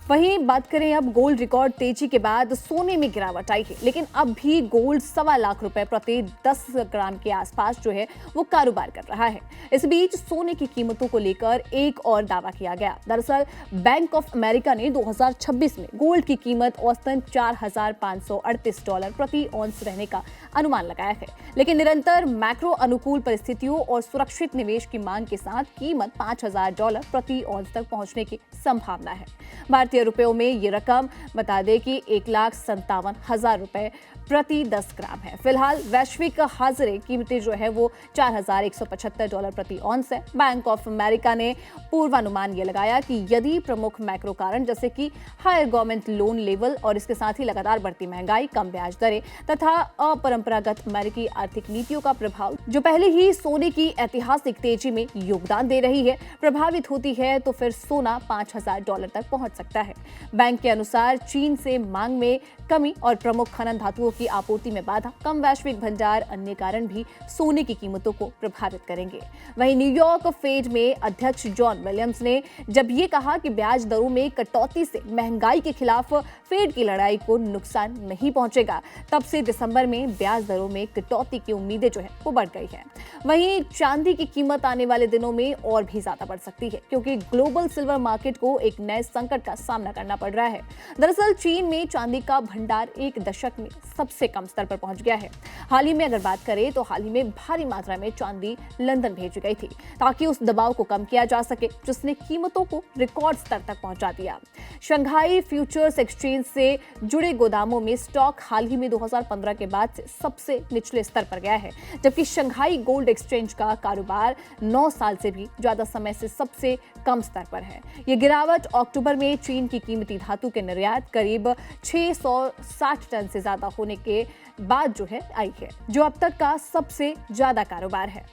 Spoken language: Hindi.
वहीं बात करें अब गोल्ड रिकॉर्ड तेजी के बाद सोने में गिरावट आई है, लेकिन अब भी गोल्ड 1.25 लाख रुपए प्रति 10 ग्राम के आसपास जो है वो कारोबार कर रहा है। इस बीच सोने की कीमतों को लेकर एक और दावा किया गया। दरअसल बैंक ऑफ अमेरिका ने 2026 में गोल्ड की कीमत औसतन $4,538 प्रति औंस रहने का अनुमान लगाया है, लेकिन निरंतर मैक्रो अनुकूल परिस्थितियों और सुरक्षित निवेश की मांग के साथ कीमत $5,000 प्रति औंस तक पहुंचने की संभावना है। भारतीय रुपयों में ये रकम बता दें कि 1,57,000 रुपए प्रति 10 ग्राम है। फिलहाल वैश्विक हाजिरे कीमतें जो है वो $4,175 प्रति औंस है। बैंक ऑफ अमेरिका ने पूर्वानुमान ये लगाया कि यदि प्रमुख मैक्रो कारण जैसे कि हायर गवर्नमेंट लोन लेवल और इसके साथ ही लगातार बढ़ती महंगाई, कम ब्याज दरें तथा अपरंपरागत अमेरिकी आर्थिक नीतियों का प्रभाव जो पहले ही सोने की ऐतिहासिक तेजी में योगदान दे रही है प्रभावित होती है, तो फिर सोना $5,000 तक पहुंच सकता है। बैंक के अनुसार चीन से मांग में कमी और प्रमुख खनन धातुओं की आपूर्ति में बाधा, कम वैश्विक भंडार अन्य कारण भी सोने की कीमतों को प्रभावित करेंगे। वहीं न्यूयॉर्क फेड में अध्यक्ष जॉन विलियम्स ने जब ये कहा कि ब्याज दरों में कटौती से महंगाई के खिलाफ फेड की लड़ाई को नुकसान नहीं पहुंचेगा, तब से दिसंबर में ब्याज दरों में कटौती की उम्मीदें जो है वो बढ़ गई है। वहीं चांदी की कीमत आने वाले दिनों में और भी ज्यादा बढ़ सकती है, क्योंकि ग्लोबल सिल्वर मार्केट को एक नए संकट का सामना करना पड़ रहा है। दरअसल चीन में चांदी का भंडार एक दशक में सबसे कम स्तर पर पहुंच गया है। हाल ही में अगर बात करें तो हाल ही में भारी मात्रा में चांदी लंदन भेजी गई थी ताकि उस दबाव को कम किया जा सके जिसने कीमतों को रिकॉर्ड स्तर तक पहुंचा दिया। शंघाई फ्यूचर्स एक्सचेंज से जुड़े गोदामों में स्टॉक हाल ही में 2015 के बाद से सबसे निचले स्तर पर गया है, जबकि शंघाई गोल्ड एक्सचेंज का कारोबार 9 साल से भी ज्यादा समय से सबसे कम स्तर पर है। ये गिरावट अक्टूबर में चीन की कीमती धातु के निर्यात करीब 660 टन से ज्यादा होने के बाद जो है आई है, जो अब तक का सबसे ज्यादा कारोबार है।